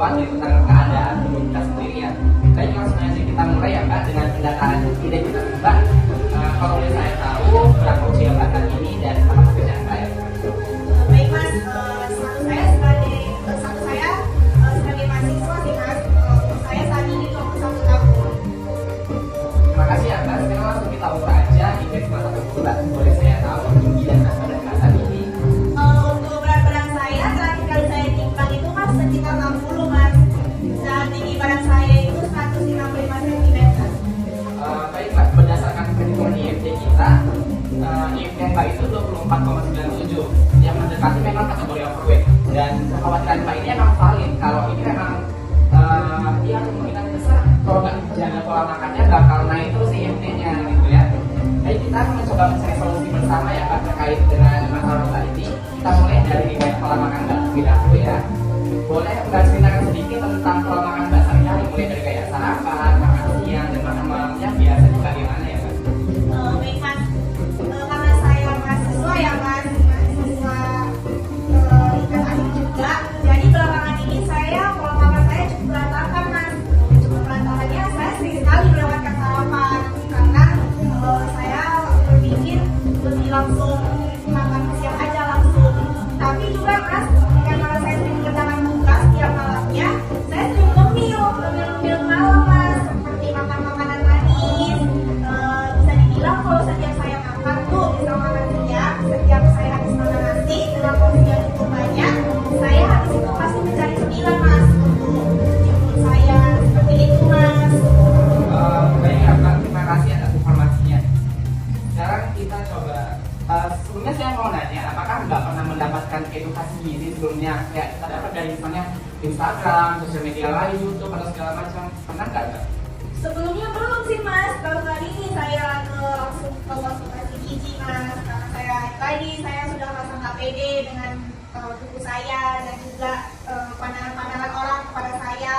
khawatir tentang keadaan tubuh kita sendiri ya. Baik, langsung aja kita mulai ya Mbak dengan pendataan identitas Mbak. Kalau boleh saya tahu berapa usia Mbak saat ini dan apa pekerjaan Mbak ya? Baik Mas, status saya sebagai mahasiswa sih Mas. Saya saat ini 21 tahun. Terima kasih ya Mbak. Sekarang langsung kita buka aja indeks masa tubuh Mbak. Boleh saya tahu tinggi dan berat badan Mbak saat ini? Untuk berat badan saya terakhir kali saya timbang itu Mas sekitar 60 Mas. Dan tinggi badan saya itu 165 cm. Baik Mbak, berdasarkan perhitungan IMC kita, IMC Mbak itu 24,97 yang mendekati memang kategori overweight. Dan kekhawatiran Mbak ini emang valid. Kalau ini memang ya kemungkinan besar kalau nggak jaga pola makannya bakal naik terus IMC-nya gitu ya. Baik, kita akan mencoba mencari solusi bersama ya Mbak terkait dengan masalah Mbak ini. Kita mulai dari riwayat pola makan Mbak terlebih dahulu ya. Boleh Mbak ceritakan sedikit tentang pola makan Mbak sehari-hari, mulai dari kayak sarapan, makan siang, dan makan malamnya biasanya bagaimana ya Mbak? Baik Mas, karena saya mahasiswa ya Mas, mahasiswa tingkat akhir juga. Jadi belakangan ini pola makan saya cukup berantakan Mas. Berantakannya saya sering sekali melewatkan sarapan karena saya berpikir lebih langsung makan siang aja langsung. Tapi juga Mas, karena saya sering mengerjakan tugas tiap malamnya, saya sering ngemil malam Mas, seperti makan makanan manis. Bisa dibilang kalau setiap saya makan tuh, misal makan siang, setiap saya habis makan nasi dengan porsi yang cukup banyak, saya habis itu pasti mencari cemilan Mas untuk jemput saya, seperti itu Mas. Baik ya Mbak, terima kasih atas informasinya. Sekarang kita coba, sebelumnya saya mau nanya, apakah Mbak pernah mendapatkan edukasi gizi sebelumnya? Kayak kita dapat dari misalnya Instagram, sosial media lain, YouTube, atau segala macam. Pernah nggak Mbak? Sebelumnya belum sih Mas, baru kali ini saya langsung ke konsultasi gizi Mas. Karena saya sudah merasa nggak pede dengan tubuh saya dan juga pandangan orang kepada saya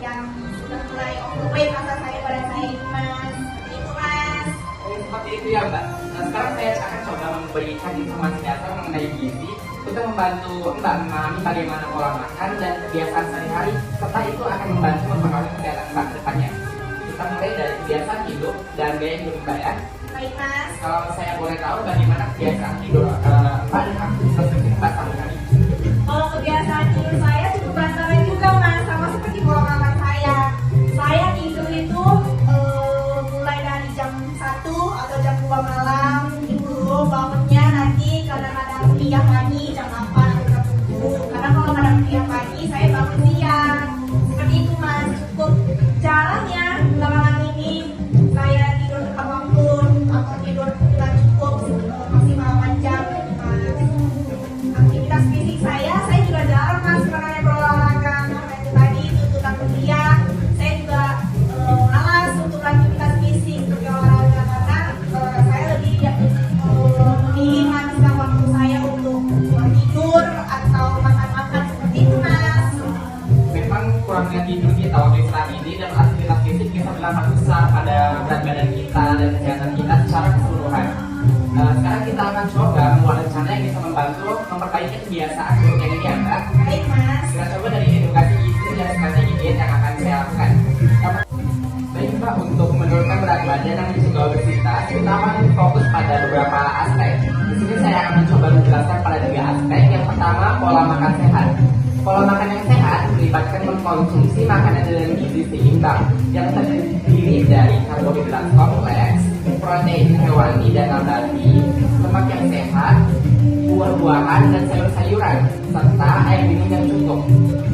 yang sudah mulai overweight rasa saya pada saya ini Mas. Seperti itu Mas. Seperti itu ya Mbak. Nah, sekarang saya akan coba memberikan informasi dasar mengenai gizi untuk membantu Mbak memahami bagaimana pola makan dan kebiasaan sehari-hari, serta itu akan membantu mempengaruhi kesehatan Mbak ke depannya. Kita mulai dari kebiasaan hidup dan gaya hidup Mbak ya. Baik Mas. Kalau saya boleh tahu bagaimana kebiasaan hidup Mbak dan aktivitas fisik Mbak sehari-hari? Kalau kebiasaan tidur saya cukup berantakan juga Mas, sama seperti pola makan saya. Saya tidur itu mulai dari jam 1 atau jam 2 malam gitu. Bangunnya nanti kadang-kadang kuliah pagi jam 8 atau jam 7. Karena kalau kadang kuliah pagi saya bangun siang. Seperti itu Mas. Cukup jarang ya belakangan ini saya tidur tepat waktu atau tidur dengan cukup maksimal 8 jam gitu Mas. Aktivitas fisik saya juga jarang Mas karena berolahraga. Karena itu tadi tuntutan kuliah, saya juga malas untuk aktivitas fisik seperti olahraga karena saya lebih memilih menghabiskan waktu saya untuk tidur atau makan-makan seperti itu Mas. Memang kurangnya tidur kita waktu saat ini dan aktivitas fisik bisa berdampak besar pada berat badan kita dan kesehatan kita secara keseluruhan. Sekarang kita akan coba membuat rencana yang bisa membantu memperbaiki kebiasaan buruk ini ya Mbak. Baik Mas. Kita coba dari edukasi gizi dan strategi diet yang akan saya lakukan. Baik Mbak, untuk menurunkan berat badan dan mencegah obesitas, kita akan fokus pada beberapa aspek. Di sini saya akan mencoba menjelaskan pada 3 aspek. Yang pertama, pola makan sehat. Pola makan yang sehat melibatkan mengkonsumsi makanan dengan gizi seimbang yang terdiri dari karbohidrat kompleks, protein hewani dan nabati, lemak yang sehat, buah-buahan dan sayur-sayuran, serta air minum yang cukup.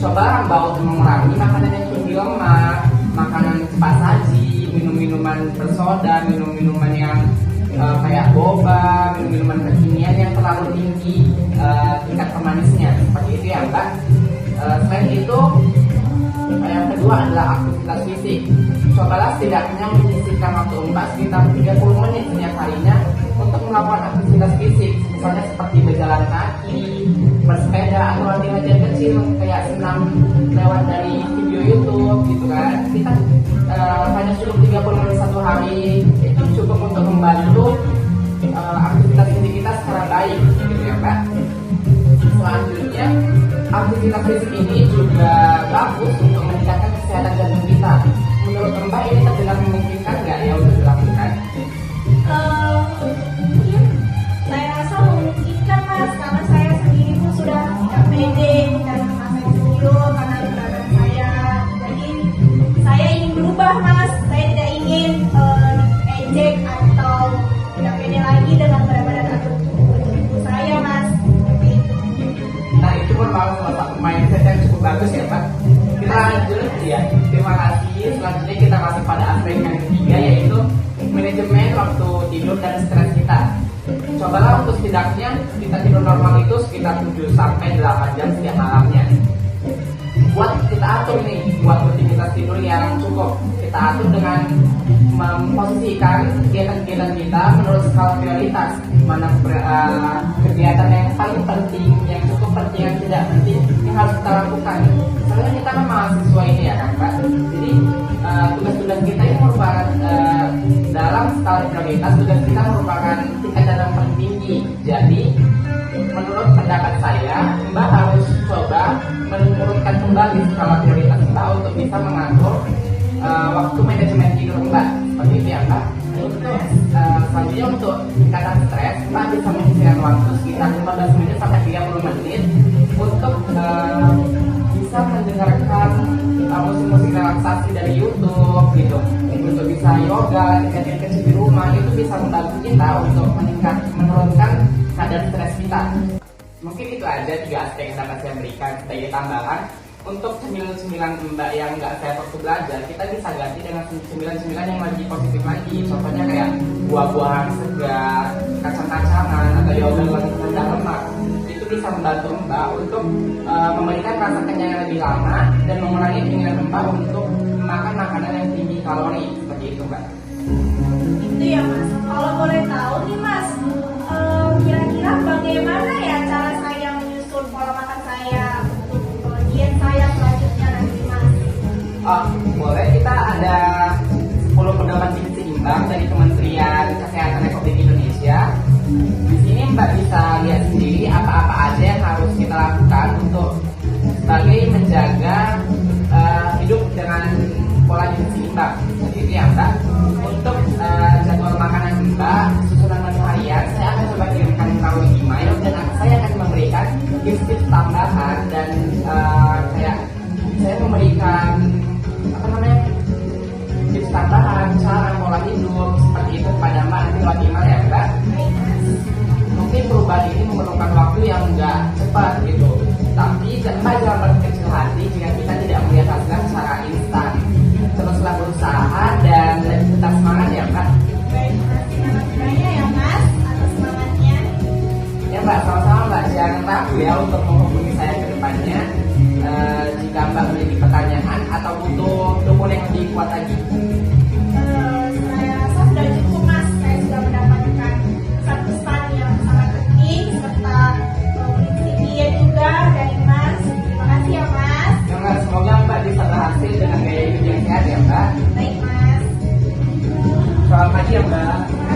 Coba Mbak untuk mengurangi makanan yang tinggi lemak, makanan cepat saji, minum-minuman bersoda, minum-minuman yang kayak boba, minum-minuman kekinian yang terlalu tinggi tingkat pemanisnya. Seperti itu ya Mbak. Selain itu, yang kedua adalah aktivitas fisik. Cobalah setidaknya menyisihkan waktu Mbak sekitar 30 menit setiap harinya untuk melakukan aktivitas fisik, misalnya seperti berjalan kaki, bersepeda, atau latihan kecil kayak senam lewat dari video YouTube gitu kan. Kita hanya cukup 30 menit satu hari, itu cukup untuk membantu aktivitas fisik kita secara baik gitu ya Mbak. Selanjutnya, aktivitas fisik ini juga bagus bagus untuk meningkatkan kesehatan jantung kita. Menurut Mbak ini terdengar memungkinkan nggak ya untuk dilakukan? Mungkin saya rasa memungkinkan mas, karena saya sendiri pun sudah tidak pede dan merasa insecure karena berat saya. Jadi saya ingin berubah mas, saya tidak ingin ejek atau tidak pede lagi dengan berat badan atau tubuh saya mas. Seperti itu. Nah itu merupakan salah satu mindset yang cukup bagus ya Pak. Kita lanjut ya. Terima kasih. Selanjutnya kita masuk pada aspek yang ketiga, yaitu manajemen waktu tidur dan stres kita. Cobalah untuk setidaknya kita tidur normal itu sekitar 7 sampai 8 jam setiap malamnya. Buat kita atur nih, buat rutinitas tidur yang cukup. Kita atur dengan memposisikan kegiatan-kegiatan kita menurut skala prioritas. Mana kegiatan yang paling penting, yang cukup penting, yang tidak penting, yang harus kita lakukan. Soalnya kita kan mahasiswa ini ya kan Pak. Jadi tugas-tugas kita ini merupakan dalam skala prioritas, tugas kita merupakan tingkatan yang paling tinggi. Jadi menurut pendapat saya, Mbak harus coba menurunkan kembali skala prioritas Mbak untuk bisa mengatur waktu manajemen tidur Mbak. Seperti itu ya Mbak. Untuk selanjutnya untuk tingkatan stres, Mbak bisa menyisihkan waktu sekitar 15 menit sampai 30 menit untuk bisa mendengarkan musik-musik relaksasi dari YouTube gitu. Untuk bisa yoga, kegiatan kecil di rumah itu bisa membantu kita untuk menurunkan kadar stres kita. Mungkin itu aja 3 aspek yang dapat saya berikan sebagai tambahan. Untuk cemilan-cemilan Mbak yang nggak saya waktu belajar, kita bisa ganti dengan cemilan-cemilan yang lebih positif lagi. Contohnya kayak buah-buahan segar, kacang-kacangan, atau yogurt yang rendah lemak. Itu bisa membantu Mbak untuk memberikan rasa kenyang yang lebih lama dan mengurangi keinginan Mbak untuk makan makanan yang tinggi kalori. Seperti itu Mbak. Itu ya mas. Kalau boleh tahu nih mas, kira-kira bagaimana ya cara saya menyusun pola makan saya untuk diet saya selanjutnya nanti mas? Boleh, kita ada 10 pedoman gizi seimbang dari Kementerian Kesehatan Republik Indonesia. Di sini Mbak bisa lihat sendiri apa-apa aja yang harus kita lakukan untuk sebagai menjaga hidup dengan pola gizi seimbang. Jadi itu ya Mbak. Untuk jadwal makanan Mbak, susunan menu harian, saya akan coba kirimkan melalui email dan saya akan memberikan tips-tips tambahan dan kayak saya memberikan tips tambahan cara pola hidup seperti itu kepada Mbak nanti lewat email ya Mbak. Mungkin perubahan ini memerlukan waktu yang enggak cepat gitu, tapi Mbak jangan berkecil hati jika kita tidak melihat hasilnya secara instan. Teruslah berusaha dan tetap semangat ya Mbak. Baik, terima kasih banyak ya mas atas semangatnya. Ya Mbak, sama-sama Mbak, jangan ragu ya untuk menghubungi saya ke depannya jika Mbak memiliki pertanyaan atau butuh dokumen yang lebih kuat lagi. Saya rasa sudah cukup mas, saya sudah mendapatkan pesan-pesan yang sangat penting serta prinsip diet juga dari mas. Terima kasih ya mas. Ya Mbak, semoga Mbak bisa berhasil dengan gaya hidup yang sehat ya Mbak. Baik mas. Selamat pagi ya Mbak. Terima